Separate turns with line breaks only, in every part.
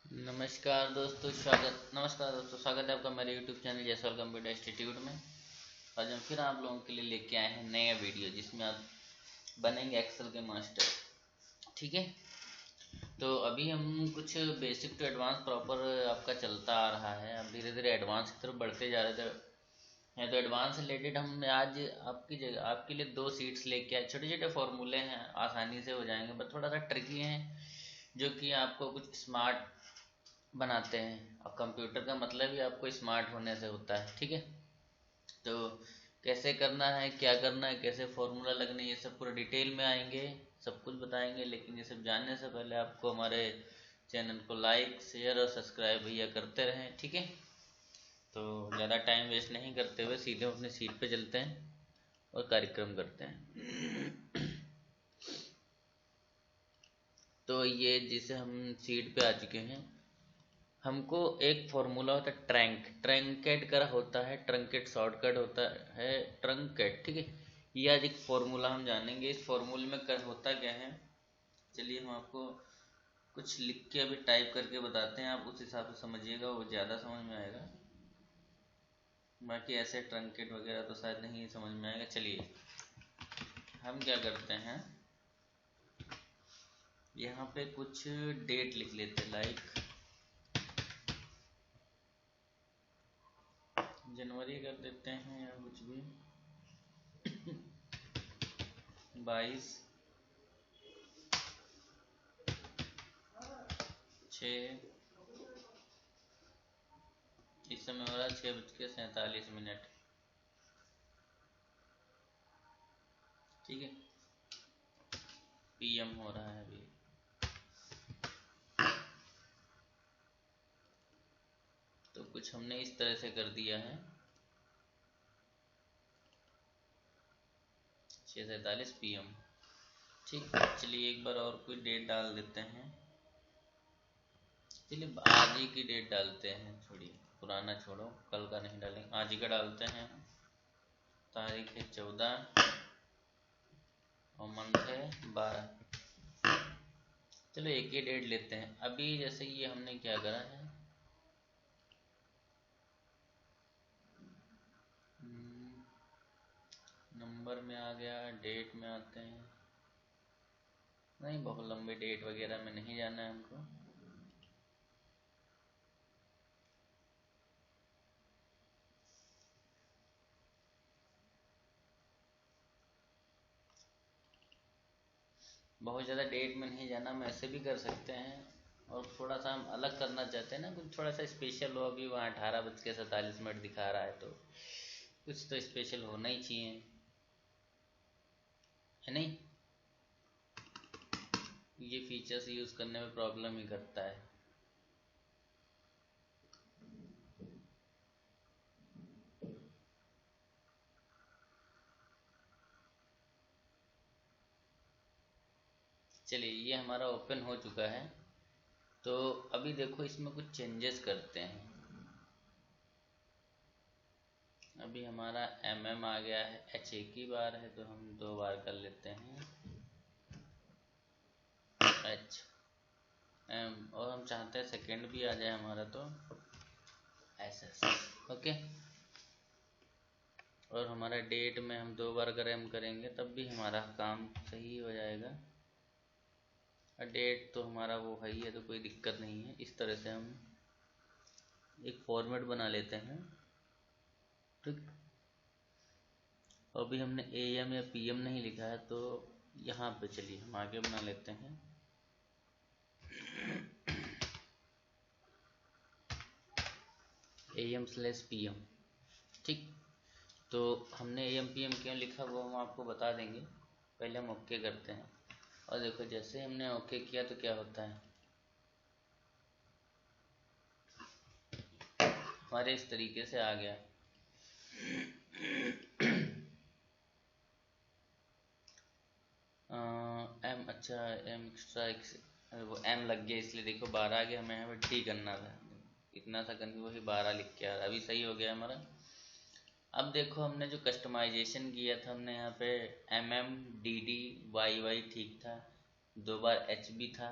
नमस्कार दोस्तों, स्वागत है आपका मेरे YouTube channel Jaiswal computer institute में। आज हम फिर आप लोगों के लिए लेके आए हैं नया वीडियो जिसमें आप बनेंगे एक्सेल के मास्टर। ठीक है, तो अभी हम कुछ बेसिक टू एडवांस प्रॉपर आपका चलता आ रहा है। अब धीरे धीरे एडवांस की तरफ बढ़ते जा रहे थे हैं। तो एडवांस रिलेटेड हम आज आपकी जगह आपके लिए दो सीट्स लेके आए। छोटे छोटे फॉर्मूले हैं, आसानी से हो जाएंगे, बट थोड़ा सा ट्रिकी हैं, जो कि आपको कुछ स्मार्ट बनाते हैं। अब कंप्यूटर का मतलब ही आपको स्मार्ट होने से होता है। ठीक है, तो कैसे करना है, क्या करना है, कैसे फॉर्मूला लगने, ये सब पूरा डिटेल में आएंगे, सब कुछ बताएंगे। लेकिन ये सब जानने से पहले आपको हमारे चैनल को लाइक शेयर और सब्सक्राइब भैया करते रहें। ठीक है, तो ज़्यादा टाइम वेस्ट नहीं करते हुए सीधे अपनी सीट पे चलते हैं और कार्यक्रम करते हैं। तो ये जिसे हम सीट पे आ चुके हैं, हमको एक फॉर्मूला होता है ट्रंकेट का होता है, ट्रंकेट शॉर्टकट होता है, ट्रंकेट। ठीक है, ये आज एक फॉर्मूला हम जानेंगे। इस फॉर्मूले में कर होता क्या है, चलिए हम आपको कुछ लिख के अभी टाइप करके बताते हैं, आप उस हिसाब से समझिएगा, वो ज़्यादा समझ में आएगा। बाकी ऐसे ट्रंकेट वगैरह तो शायद नहीं समझ में आएगा। चलिए हम क्या करते हैं, यहाँ पे कुछ डेट लिख लेते हैं, लाइक जनवरी कर देते हैं या कुछ भी, 22/6। इस समय हो रहा है 6:47। ठीक है, PM हो रहा है अभी। तो कुछ हमने इस तरह से कर दिया है, 6:47 PM। ठीक, चलिए एक बार और कोई डेट डाल देते हैं। चलिए आज ही की डेट डालते हैं, छोड़िए पुराना छोड़ो, कल का नहीं डालेंगे, आज ही का डालते हैं। तारीख है 14 और मंथ है 12। चलो एक ही डेट लेते हैं। अभी जैसे ये हमने क्या करा है, नंबर में आ गया, डेट में आते हैं। नहीं, बहुत लंबे डेट वगैरह में नहीं जाना है हमको। बहुत ज़्यादा डेट में नहीं जाना, हम ऐसे भी कर सकते हैं। और थोड़ा सा हम अलग करना चाहते हैं ना, कुछ थोड़ा सा स्पेशल हो। अभी वहाँ 18:47 दिखा रहा है, तो कुछ तो स्पेशल होना ही चाहिए, है नहीं। ये फीचर्स यूज़ करने में प्रॉब्लम ही करता है। चलिए ये हमारा ओपन हो चुका है। तो अभी देखो इसमें कुछ चेंजेस करते हैं। अभी हमारा आ गया है, H एक ही बार है तो हम 2 बार कर लेते हैं, HM। और हम चाहते हैं सेकेंड भी आ जाए हमारा, तो SS। ओके, और हमारा डेट में हम 2 बार अगर हम करेंगे तब भी हमारा काम सही हो जाएगा। और डेट तो हमारा वो है ही है, तो कोई दिक्कत नहीं है। इस तरह से हम एक फॉर्मेट बना लेते हैं। ठीक, अभी हमने AM या PM नहीं लिखा है, तो यहाँ पे चलिए हम आगे बना लेते हैं, AM/PM। ठीक, तो हमने AM/PM क्यों लिखा वो हम आपको बता देंगे। पहले हम ओके करते हैं, और देखो जैसे हमने ओके किया तो क्या होता है, हमारे इस तरीके से आ गया। M, अच्छा M एक्स्ट्रा, वो M लग गया इसलिए देखो 12 आ गया। हमें यहाँ पर डी करना था, इतना सा करके वही 12 लिख के आ रहा। अभी सही हो गया हमारा। अब देखो हमने जो कस्टमाइजेशन किया था, हमने यहाँ पे MM DD YY ठीक था, 2 बार H भी था,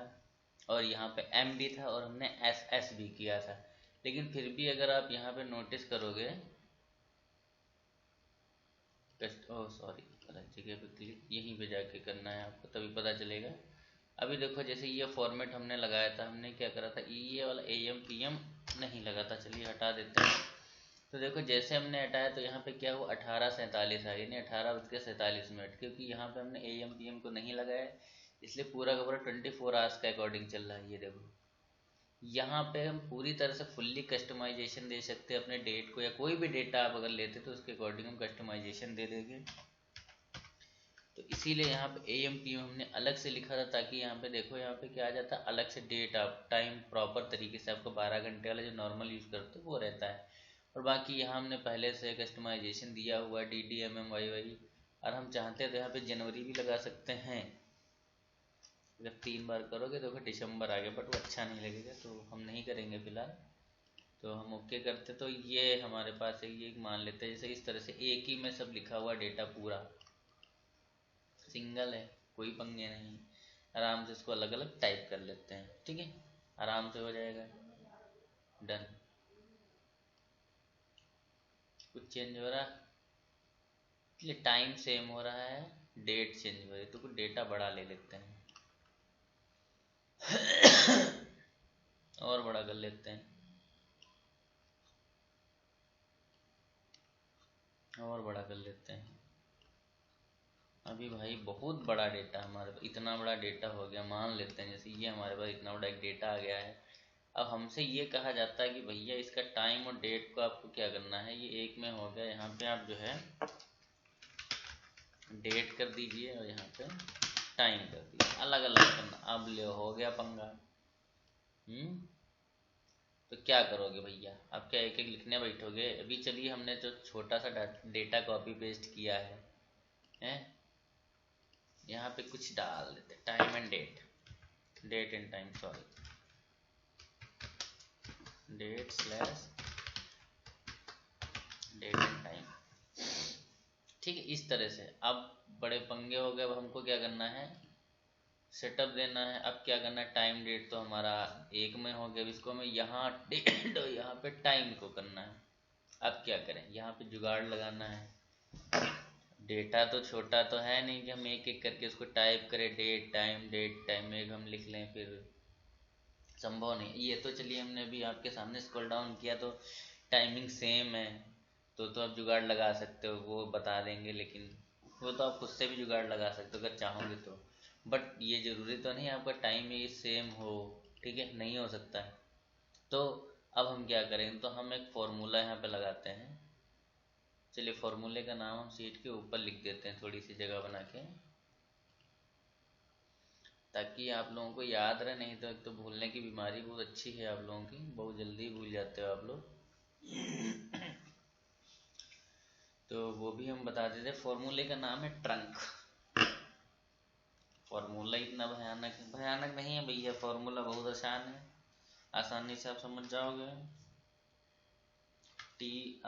और यहाँ पे एम भी था और हमने एस एस भी किया था। लेकिन फिर भी अगर आप यहाँ पे नोटिस करोगे, ओह सॉरी गलत जगह पे क्लिक, यहीं पे जाके करना है आपको, तभी पता चलेगा। अभी देखो जैसे ये फॉर्मेट हमने लगाया था, हमने क्या करा था, ये वाला ए एम पी एम नहीं लगा था, चलिए हटा देते हैं। तो देखो जैसे हमने हटाया तो यहाँ पे क्या हुआ, 18:47 है, यानी 18:47, क्योंकि यहाँ पे हमने ए एम पी एम को नहीं लगाया, इसलिए पूरा का पूरा 24 आवर्स के अकॉर्डिंग चल रहा है। ये देखो यहाँ पे हम पूरी तरह से फुल्ली कस्टमाइजेशन दे सकते हैं अपने डेट को, या कोई भी डेटा आप अगर लेते तो उसके अकॉर्डिंग हम कस्टमाइजेशन दे देंगे। तो इसीलिए यहाँ पे ए एम पी एम हमने अलग से लिखा था, ताकि यहाँ पे देखो यहाँ पे क्या आ जाता है, अलग से डेट आप टाइम प्रॉपर तरीके से आपको 12 घंटे वाला जो नॉर्मल यूज़ करते हो वो रहता है। और बाकी यहाँ हमने पहले से कस्टमाइजेशन दिया हुआ D D M M Y Y, और हम चाहते हैं तो यहाँ पे जनवरी भी लगा सकते हैं। अगर 3 बार करोगे तो फिर दिसंबर आ गया, बट वो अच्छा नहीं लगेगा, तो हम नहीं करेंगे फिलहाल। तो हम ओके करते, तो ये हमारे पास है, ये मान लेते हैं जैसे इस तरह से एक ही में सब लिखा हुआ डेटा पूरा सिंगल है, कोई पंगे नहीं, आराम से इसको अलग अलग टाइप कर लेते हैं, ठीक है, आराम से हो जाएगा। डन। कुछ चेंज हो रहा, इसलिए टाइम सेम हो रहा है, डेट चेंज हो रही है, तो कुछ डेटा बड़ा ले लेते हैं और बड़ा कर लेते हैं, और बड़ा कर लेते हैं। अभी भाई बहुत बड़ा डेटा हमारे पास, इतना बड़ा डेटा हो गया, मान लेते हैं जैसे ये हमारे पास इतना बड़ा एक डेटा आ गया है। अब हमसे ये कहा जाता है कि भैया इसका टाइम और डेट को आपको क्या करना है, ये एक में हो गया, यहाँ पे आप जो है डेट कर दीजिए और यहाँ पे टाइम कर दीजिए, अलग अलग करना। अब ले हो गया पंगा। तो क्या करोगे भैया, अब क्या एक एक लिखने बैठोगे? अभी चलिए हमने जो छोटा सा डेटा कॉपी पेस्ट किया है यहाँ पे कुछ डाल देते, time and date, date and time, sorry, date slash date and time, ठीक है, इस तरह से। अब बड़े पंगे हो गए, अब हमको क्या करना है, सेटअप देना है। अब क्या करना है, टाइम डेट तो हमारा एक में हो गया, अब इसको हमें यहाँ डेट और यहाँ पे टाइम को करना है। अब क्या करें, यहाँ पे जुगाड़ लगाना है। डेटा तो छोटा तो है नहीं कि हम एक एक करके उसको टाइप करें, डेट टाइम एक हम लिख लें, फिर संभव नहीं। ये तो चलिए हमने अभी आपके सामने स्क्रॉल डाउन किया तो टाइमिंग सेम है, तो आप जुगाड़ लगा सकते हो, वो बता देंगे, लेकिन वो तो आप खुद से भी जुगाड़ लगा सकते हो अगर चाहोगे तो, बट ये ज़रूरी तो नहीं आपका टाइम ही सेम हो, ठीक है, नहीं हो सकता है। तो अब हम क्या करेंगे, तो हम एक फॉर्मूला यहाँ पे लगाते हैं। चलिए फॉर्मूले का नाम हम सीट के ऊपर लिख देते हैं, थोड़ी सी जगह बना के, ताकि आप लोगों को याद रहे, नहीं तो एक तो भूलने की बीमारी बहुत अच्छी है आप लोगों की, बहुत जल्दी भूल जाते हो आप लोग। तो वो भी हम बता देते, फॉर्मूले का नाम है ट्रंक। फॉर्मूला इतना भयानक भयानक नहीं है भैया, फॉर्मूला बहुत आसान है, आसानी से आप समझ जाओगे। TRUNC,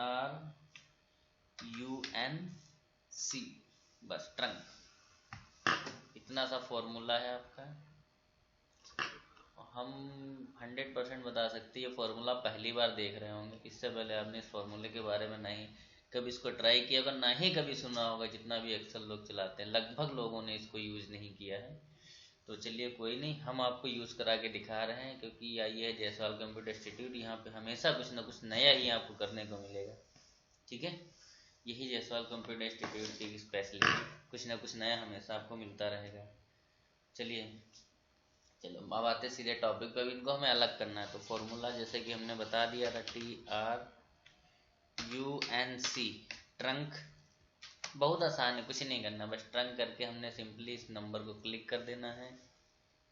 बस ट्रंक, इतना सा फॉर्मूला है आपका। हम 100% बता सकते हैं ये फार्मूला पहली बार देख रहे होंगे, इससे पहले आपने इस फार्मूले के बारे में नहीं कभी इसको ट्राई किया होगा, ना ही कभी सुना होगा। जितना भी एक्सेल लोग चलाते हैं लगभग लोगों ने इसको यूज़ नहीं किया है। तो चलिए कोई नहीं, हम आपको यूज़ करा के दिखा रहे हैं, क्योंकि आइए जायसवाल कंप्यूटर इंस्टीट्यूट, यहाँ पे हमेशा कुछ ना कुछ नया ही आपको करने को मिलेगा, ठीक है। यही जायसवाल कंप्यूटर इंस्टीट्यूट की स्पेशलिटी, कुछ ना कुछ नया हमेशा आपको मिलता रहेगा। चलिए चलो अब आते सीधे टॉपिक पे। इनको हमें अलग करना है, तो फॉर्मूला जैसे कि हमने बता दिया था, TRUNC, ट्रंक। बहुत आसान है, कुछ नहीं करना, बस ट्रंक करके हमने सिंपली इस नंबर को क्लिक कर देना है,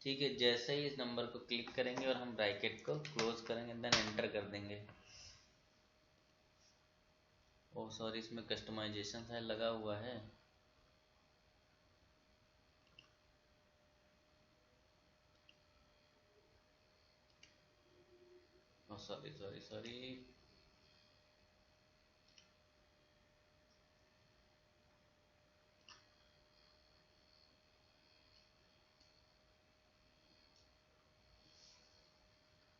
ठीक है। जैसे ही इस नंबर को क्लिक करेंगे और हम ब्रैकेट को क्लोज करेंगे, देन एंटर कर देंगे। ओह सॉरी, इसमें कस्टमाइजेशन शायद लगा हुआ है, ओह सॉरी सॉरी सॉरी,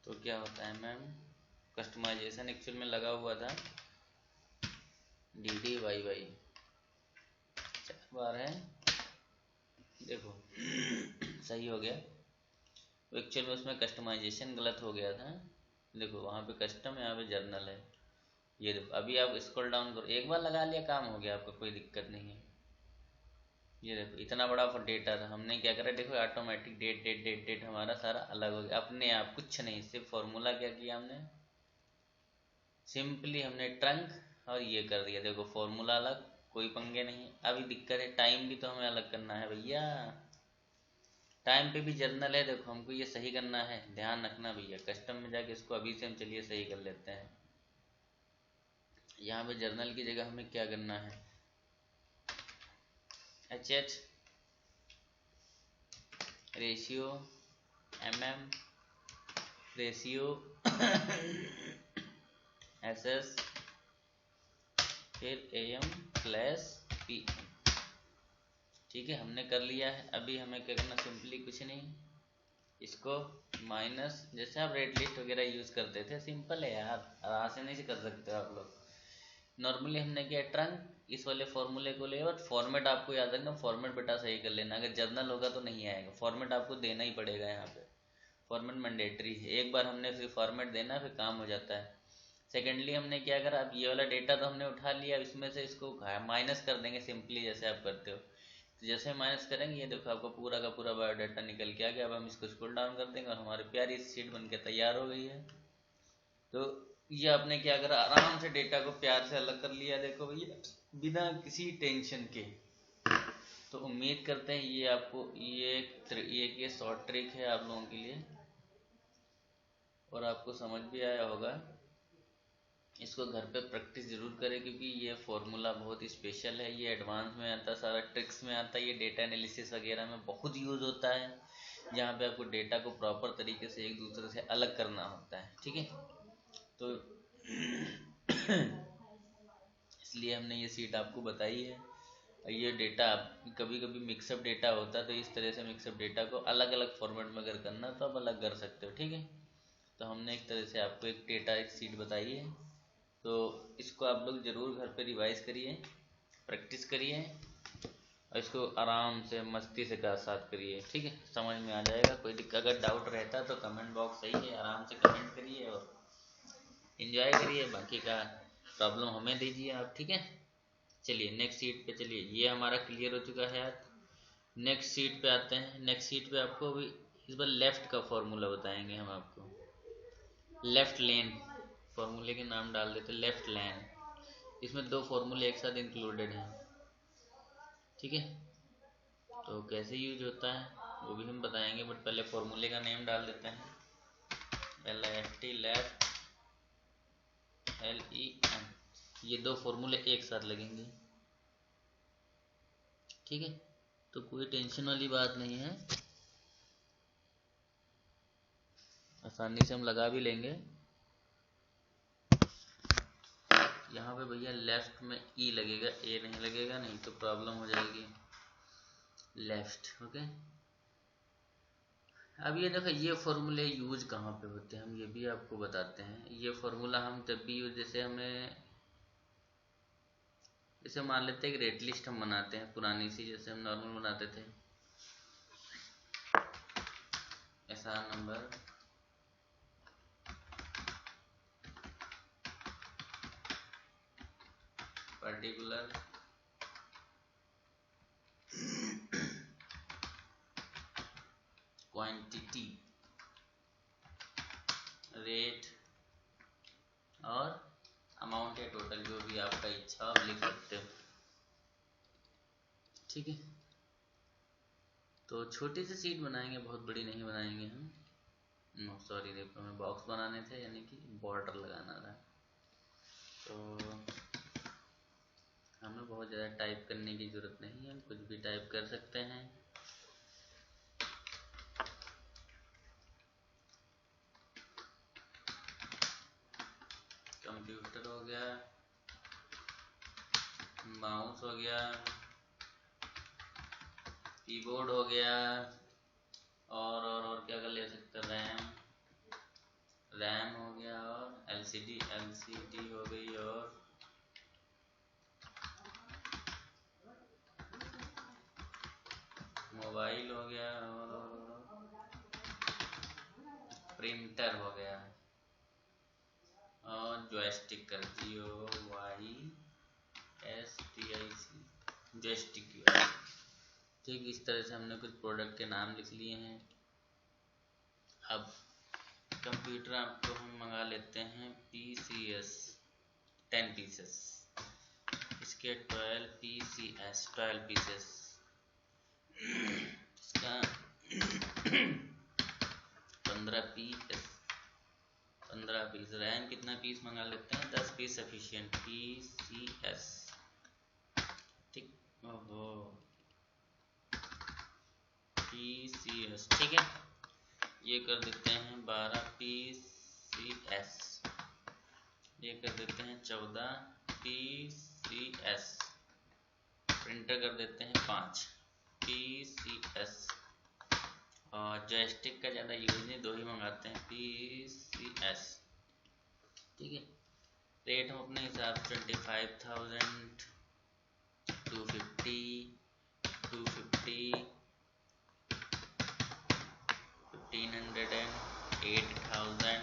तो क्या होता है मैम, कस्टमाइजेशन एक्चुअल में लगा हुआ था DDYY 4 बार है, देखो सही हो गया। एक्चुअल में उसमें कस्टमाइजेशन गलत हो गया था, देखो वहाँ पे कस्टम, यहाँ पे जर्नल है। ये देखो अभी आप स्क्रॉल डाउन करो, एक बार लगा लिया काम हो गया आपका, कोई दिक्कत नहीं है। ये देखो इतना बड़ा डेटा था, हमने क्या करा, देखो automatic date date date date हमारा सारा अलग हो गया अपने आप, कुछ नहीं, सिर्फ फॉर्मूला क्या किया हमने, सिंपली हमने ट्रंक और ये कर दिया, देखो फॉर्मूला अलग, कोई पंगे नहीं। अभी दिक्कत है टाइम भी तो हमें अलग करना है भैया, टाइम पे भी जर्नल है, देखो हमको ये सही करना है, ध्यान रखना भैया। कस्टम में जाके इसको अभी से हम चलिए सही कर लेते हैं। यहाँ पे जर्नल की जगह हमें क्या करना है, HH रेशियो रेशियो SS फिर AM/PM। ठीक है, हमने कर लिया है। अभी हमें क्या करना, सिंपली कुछ नहीं, इसको माइनस, जैसे आप रेड लिस्ट वगैरह यूज़ करते थे, सिंपल है यार, आसानी से कर सकते हो आप लोग। नॉर्मली हमने क्या, ट्रंक इस वाले फॉर्मूले को ले, और फॉर्मेट आपको याद रखना, फॉर्मेट बेटा सही कर लेना, अगर जर्नल होगा तो नहीं आएगा, फॉर्मेट आपको देना ही पड़ेगा। यहाँ पे फॉर्मेट मैंडेटरी है, एक बार हमने फिर फॉर्मेट देना, फिर काम हो जाता है। सेकेंडली हमने क्या करा, अब ये वाला डेटा तो हमने उठा लिया, इसमें से इसको माइनस कर देंगे सिंपली, जैसे आप करते हो। तो जैसे माइनस करेंगे, ये देखो आपको पूरा का पूरा बायोडाटा निकल के आ गया। अब हम इसको स्क्रॉल डाउन कर देंगे और हमारी प्यारी शीट बन के तैयार हो गई है। तो ये आपने क्या करा, आराम से डेटा को प्यार से अलग कर लिया, देखो भैया, बिना किसी टेंशन के। तो उम्मीद करते हैं ये आपको ये शॉर्ट ट्रिक है आप लोगों के लिए, और आपको समझ भी आया होगा। इसको घर पे प्रैक्टिस जरूर करें, क्योंकि ये फॉर्मूला बहुत ही स्पेशल है, ये एडवांस में आता है, सारा ट्रिक्स में आता है, ये डेटा एनालिसिस वगैरह में बहुत यूज़ होता है, जहाँ पे आपको डेटा को प्रॉपर तरीके से एक दूसरे से अलग करना होता है। ठीक है, तो इसलिए हमने ये सीट आपको बताई है। ये डेटा कभी कभी मिक्सअप डेटा होता है, तो इस तरह से मिक्सअप डेटा को अलग अलग फॉर्मेट में अगर करना तो आप अलग कर सकते हो। ठीक है, तो हमने एक तरह से आपको एक डेटा एक सीट बताई है, तो इसको आप लोग ज़रूर घर पे रिवाइज करिए, प्रैक्टिस करिए, और इसको आराम से मस्ती से का साथ करिए। ठीक है, समझ में आ जाएगा। कोई दिक्कत अगर डाउट रहता है तो कमेंट बॉक्स सही है, आराम से कमेंट करिए और एंजॉय करिए, बाकी का प्रॉब्लम हमें दीजिए आप। ठीक है, चलिए नेक्स्ट सीट पे चलिए, ये हमारा क्लियर हो चुका है। नेक्स्ट सीट पे आते हैं। नेक्स्ट सीट पे आपको अभी इस बार लेफ्ट का फॉर्मूला बताएंगे हम आपको, लेफ्ट लेन, फॉर्मूले के नाम डाल देते लेफ्ट लेन। इसमें दो फॉर्मूले एक साथ इंक्लूडेड हैं। ठीक है, तो कैसे यूज होता है वो भी हम बताएंगे, बट पहले फॉर्मूले का नेम डाल देते हैं, LEFT लेफ्ट LEN। ये दो फॉर्मूले एक साथ लगेंगे। ठीक है, तो कोई टेंशन वाली बात नहीं है, आसानी से हम लगा भी लेंगे। यहाँ पे भैया लेफ्ट में ई लगेगा, ए नहीं लगेगा, नहीं तो प्रॉब्लम हो जाएगी। Left, okay. अब ये देखो, ये फॉर्मूले यूज कहाँ पे होते हैं हम ये भी आपको बताते हैं। ये फॉर्मूला हम जब भी यूज, जैसे मान लेते हैं कि रेट लिस्ट हम बनाते हैं पुरानी सी, जैसे हम नॉर्मल बनाते थे, SR number particular quantity rate और अमाउंट या टोटल, जो भी आपका इच्छा आप लिख सकते हो। ठीक है, तो छोटी सी सीट बनाएंगे, बहुत बड़ी नहीं बनाएंगे हम। नो सॉरी, देखो हमें बॉक्स बनाने थे, यानी कि बॉर्डर लगाना था, तो हमें बहुत ज़्यादा टाइप करने की ज़रूरत नहीं है, हम कुछ भी टाइप कर सकते हैं। कंप्यूटर हो गया, माउस हो गया, कीबोर्ड हो गया, और क्या कर ले सकते हैं, रैम, एलसीडी हो गई और मोबाइल हो गया और प्रिंटर हो गया और जॉयस्टिक कर दियो YSTIC जॉयस्टिक। ठीक, इस तरह से हमने कुछ प्रोडक्ट के नाम लिख लिए हैं। अब कंप्यूटर आपको हम मंगा लेते हैं PCS 10 पीसेस, इसके 12 पीसेस इसका 15 पीस। रैम कितना पीस मंगा लेते हैं? 10 पीस सफिशिएंट। PCS ठीक, ओहो PCS ठीक है, ये कर देते हैं 12 PCS, ये कर देते हैं 14 PCS, प्रिंटर कर देते हैं 5 PCS और जॉयस्टिक का ज़्यादा यूज नहीं, 2 ही मंगाते हैं PCS ठीक है। रेट हम अपने हिसाब से 25,000 250 1500 8,000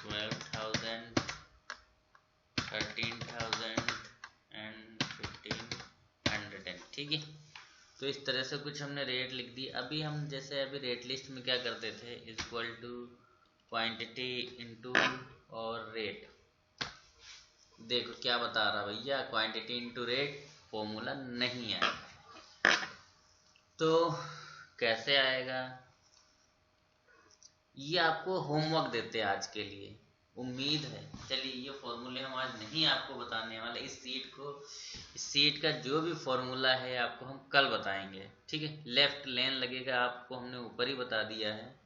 12,000 13,000 एंड 1,500 ठीक है। तो इस तरह से कुछ हमने रेट लिख दी। अभी हम जैसे अभी रेट लिस्ट में क्या करते थे, इक्वल टू क्वांटिटी इनटू और रेट। देखो क्या बता रहा भैया, क्वांटिटी इनटू रेट फॉर्मूला नहीं है, तो कैसे आएगा? ये आपको होमवर्क देते हैं आज के लिए, उम्मीद है। चलिए, ये फॉर्मूले हम आज नहीं आपको बताने वाले, इस सीट का जो भी फॉर्मूला है आपको हम कल बताएंगे ठीक है। लेफ्ट लेन लगेगा, आपको हमने ऊपर ही बता दिया है,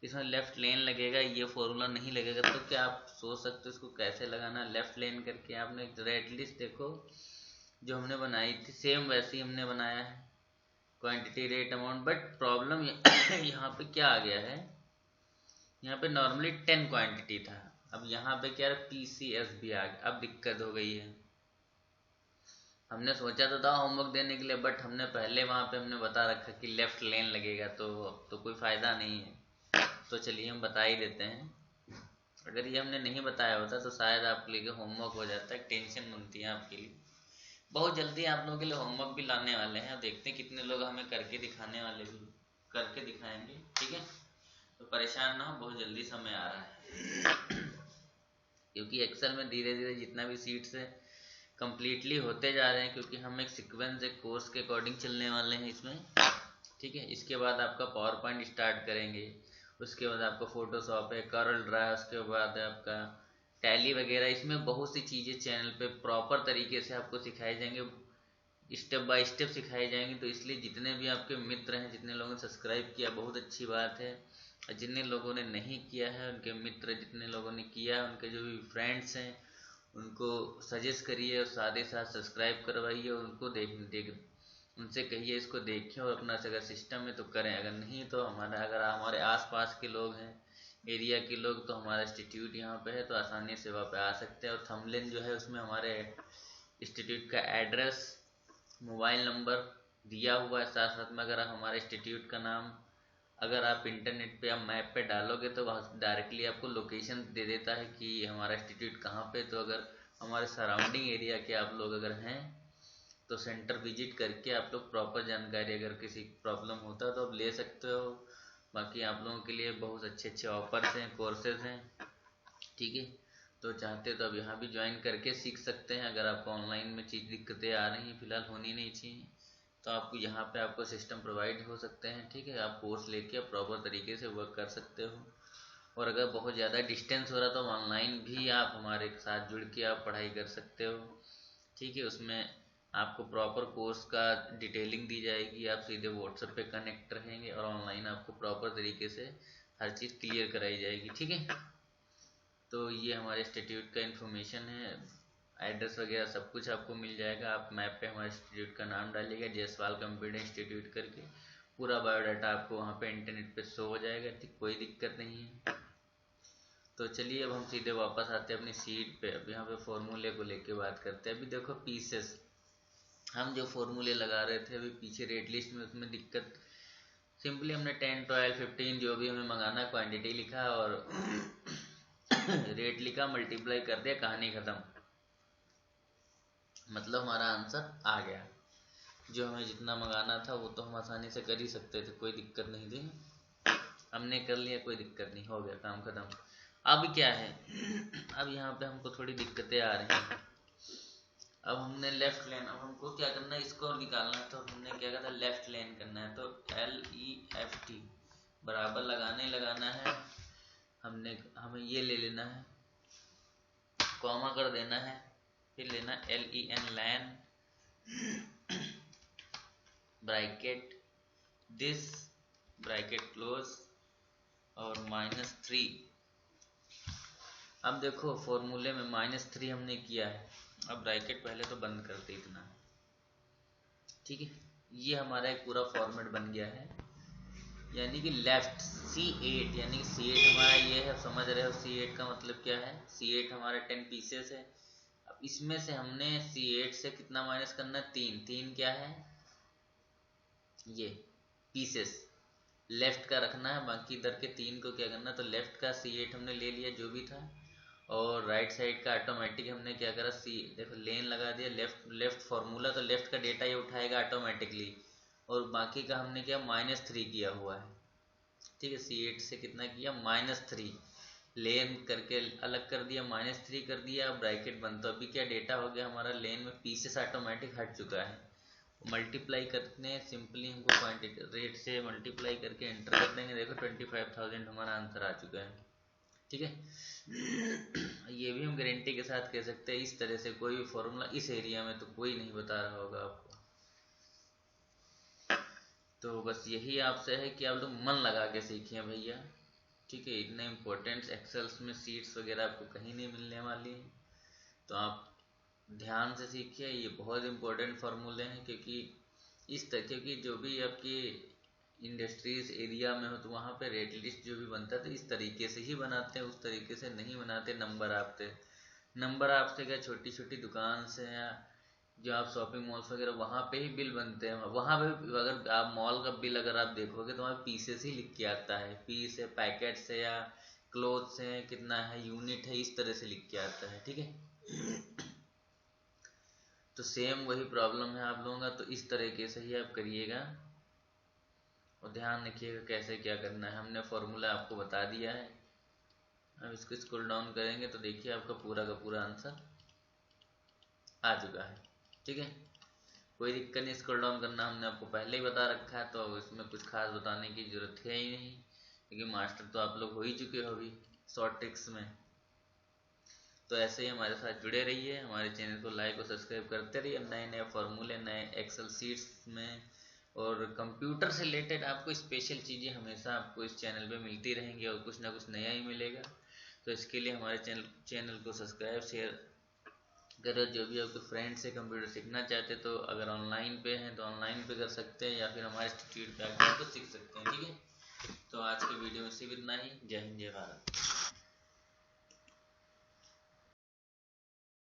इसमें लेफ्ट लेन लगेगा, ये फॉर्मूला नहीं लगेगा। तो क्या आप सोच सकते हो इसको कैसे लगाना? लेफ्ट लेन करके आपने रेट लिस्ट देखो जो हमने बनाई थी, सेम वैसे ही हमने बनाया है, quantity rate amount. But problem यहाँ पे क्या आ गया है, यहाँ पे नॉर्मली 10 क्वांटिटी था, अब यहाँ पे क्या PCS भी आ गया, अब दिक्कत हो गई है। हमने सोचा तो था होमवर्क देने के लिए, बट हमने पहले वहाँ पे हमने बता रखा कि लेफ्ट लेन लगेगा, तो अब तो कोई फ़ायदा नहीं है। तो चलिए हम बता ही देते हैं, अगर ये हमने नहीं बताया होता तो शायद आपके लिए होमवर्क हो जाता है, टेंशन बनती है आपके लिए। बहुत जल्दी आप लोगों के लिए होमवर्क भी लाने वाले हैं, देखते हैं कितने लोग हमें करके दिखाने वाले भी करके दिखाएंगे ठीक है। तो परेशान ना हो, बहुत जल्दी समय आ रहा है क्योंकि एक्सेल में धीरे धीरे जितना भी सीट्स है कम्प्लीटली होते जा रहे हैं, क्योंकि हम एक सीक्वेंस एक कोर्स के अकॉर्डिंग चलने वाले हैं इसमें ठीक है। इसके बाद आपका पावर पॉइंट स्टार्ट करेंगे, उसके बाद आपका फोटोशॉप है, करल ड्रा है, उसके बाद आपका टैली वगैरह, इसमें बहुत सी चीज़ें चैनल पे प्रॉपर तरीके से आपको सिखाई जाएंगे, स्टेप बाय स्टेप सिखाई जाएंगी। तो इसलिए जितने भी आपके मित्र हैं, जितने लोगों ने सब्सक्राइब किया बहुत अच्छी बात है, और जितने लोगों ने नहीं किया है उनके मित्र, जितने लोगों ने किया है उनके जो भी फ्रेंड्स हैं उनको सजेस्ट करिए और साथ ही साथ सब्सक्राइब करवाइए, उनको देख उनसे कहिए इसको देखें और अपना अगर सिस्टम है तो करें, अगर नहीं तो अगर हमारे आसपास के लोग हैं, एरिया के लोग, तो हमारा इंस्टीट्यूट यहाँ पे है तो आसानी से वहाँ पे आ सकते हैं। और थंबनेल जो है उसमें हमारे इंस्टीट्यूट का एड्रेस, मोबाइल नंबर दिया हुआ है, साथ साथ में अगर आप हमारे इंस्टीट्यूट का नाम अगर आप इंटरनेट पे या मैप पे डालोगे तो वहाँ डायरेक्टली आपको लोकेशन दे देता है कि हमारा इंस्टीट्यूट कहाँ पे। तो अगर हमारे सराउंडिंग एरिया के आप लोग अगर हैं तो सेंटर विजिट करके आप लोग प्रॉपर जानकारी, अगर किसी प्रॉब्लम होता है तो आप ले सकते हो। बाकी आप लोगों के लिए बहुत अच्छे अच्छे ऑफर्स हैं, कोर्सेज हैं ठीक है। तो चाहते तो अब यहाँ भी ज्वाइन करके सीख सकते हैं। अगर आपको ऑनलाइन में चीज़ दिक्कतें आ रही हैं, फिलहाल होनी नहीं चाहिए, तो आपको यहाँ पे आपको सिस्टम प्रोवाइड हो सकते हैं ठीक है। आप कोर्स लेके प्रॉपर तरीके से वर्क कर सकते हो। और अगर बहुत ज़्यादा डिस्टेंस हो रहा तो ऑनलाइन भी आप हमारे साथ जुड़ के आप पढ़ाई कर सकते हो ठीक है। उसमें आपको प्रॉपर कोर्स का डिटेलिंग दी जाएगी, आप सीधे व्हाट्सएप पे कनेक्ट रहेंगे और ऑनलाइन आपको प्रॉपर तरीके से हर चीज़ क्लियर कराई जाएगी ठीक है। तो ये हमारे इंस्टीट्यूट का इन्फॉर्मेशन है, एड्रेस वगैरह सब कुछ आपको मिल जाएगा। आप मैप पे हमारे इंस्टीट्यूट का नाम डालिएगा, जयसवाल कंप्यूटर इंस्टीट्यूट करके, पूरा बायोडाटा आपको वहाँ पे इंटरनेट पे शो हो जाएगा ठीक, कोई दिक्कत नहीं है। तो चलिए अब हम सीधे वापस आते हैं अपनी सीट पे। अब यहाँ पे फॉर्मूले को लेके बात करते हैं। अभी देखो पीसेस, हम जो फॉर्मूले लगा रहे थे अभी पीछे रेट लिस्ट में, उसमें दिक्कत सिंपली हमने 10, 12, 15 जो भी हमें मंगाना क्वांटिटी लिखा और रेट लिखा, मल्टीप्लाई कर दिया, कहानी खत्म। मतलब हमारा आंसर आ गया। जो हमें जितना मंगाना था वो तो हम आसानी से कर ही सकते थे, कोई दिक्कत नहीं थी। हमने कर लिया, कोई दिक्कत नहीं, हो गया काम खत्म। अब क्या है, अब यहाँ पे हमको थोड़ी दिक्कतें आ रही हैं। अब हमने लेफ्ट लेन, अब हमको क्या करना है, इसको निकालना है। तो हमने क्या कहा था, लेफ्ट लेन करना है। तो LEFT बराबर लगाना है। हमें ये ले लेना है, कॉमा कर देना है, फिर लेना LEN len, bracket this, bracket close और -3। अब देखो फॉर्मूले में -3 हमने किया है। अब ब्रैकेट पहले तो बंद करते इतना, ठीक है। ये हमारा एक पूरा फॉर्मेट बन गया है। यानी कि लेफ्ट C8, यानी कि C8 हमारा ये है, समझ रहे हो C8 का मतलब क्या है। C8 हमारा 10 पीसेस है। अब इसमें से हमने C8 से कितना माइनस करना है, 3 क्या है, ये पीसेस लेफ्ट का रखना है, बाकी इधर के 3 को क्या करना, तो लेफ्ट का C8 हमने ले लिया जो भी था, और राइट साइड का ऑटोमेटिक हमने क्या करा, देखो लेन लगा दिया, लेफ्ट फॉर्मूला, तो लेफ्ट का डेटा ये उठाएगा ऑटोमेटिकली, और बाकी का हमने क्या -3 किया हुआ है, ठीक है। C8 से कितना किया, -3 लेन करके अलग कर दिया, -3 कर दिया। अब ब्रैकेट बंद। तो अभी क्या डेटा हो गया हमारा, लेन में पीसेस ऑटोमेटिक हट चुका है। मल्टीप्लाई करने सिंपली हमको क्वांटिटी रेट से मल्टीप्लाई करके एंटर कर देंगे। देखो 25,000 हमारा आंसर आ चुका है, ठीक है। ये भी हम गारंटी के साथ कह सकते हैं, इस तरह से कोई भी फॉर्मूला इस एरिया में तो कोई नहीं बता रहा होगा आपको। तो बस यही आपसे है कि आप लोग मन लगा के सीखिए भैया, ठीक है। इतने इम्पोर्टेंट एक्सेल्स में सीट्स वगैरह आपको कहीं नहीं मिलने वाली हैं, तो आप ध्यान से सीखिए। ये बहुत इम्पोर्टेंट फार्मूले हैं, क्योंकि क्योंकि जो भी आपकी इंडस्ट्रीज एरिया में हो तो वहाँ पे रेट लिस्ट जो भी बनता है तो इस तरीके से ही बनाते हैं, उस तरीके से नहीं बनाते। नंबर आपसे क्या, छोटी छोटी दुकान से या जो आप शॉपिंग मॉल्स वगैरह वहाँ पे ही बिल बनते हैं। वहाँ पे अगर आप मॉल का बिल अगर आप देखोगे तो वहाँ पीसेस ही लिख के आता है, पीस है, पैकेट से या क्लोथ से कितना है, यूनिट है, इस तरह से लिख के आता है, ठीक है। तो सेम वही प्रॉब्लम है आप लोगों का, तो इस तरीके से ही आप करिएगा और ध्यान रखिएगा कैसे क्या करना है। हमने फॉर्मूला आपको बता दिया है। अब इसको स्क्रॉल डाउन करेंगे तो देखिए आपका पूरा का पूरा आंसर आ चुका है, ठीक है। कोई दिक्कत नहीं, स्क्रॉल डाउन करना हमने आपको पहले ही बता रखा है, तो इसमें कुछ खास बताने की जरूरत है ही नहीं, क्योंकि मास्टर तो आप लोग हो ही चुके हो अभी शॉर्ट ट्रिक्स में। तो ऐसे ही हमारे साथ जुड़े रहिए, हमारे चैनल को लाइक और सब्सक्राइब करते रहिए। नए नए फार्मूले, नए एक्सेल सीट्स में और कंप्यूटर से रिलेटेड आपको स्पेशल चीज़ें हमेशा आपको इस चैनल पे मिलती रहेंगी और कुछ ना कुछ नया ही मिलेगा। तो इसके लिए हमारे चैनल को सब्सक्राइब शेयर करो। जो भी आपके फ्रेंड से कंप्यूटर सीखना चाहते तो अगर ऑनलाइन पे हैं तो ऑनलाइन पे कर सकते हैं, या फिर हमारे इंस्टीट्यूट पे आकर तो सीख सकते हैं, ठीक है। तो आज के वीडियो में सिर्फ इतना ही। जय हिंद, जय भारत।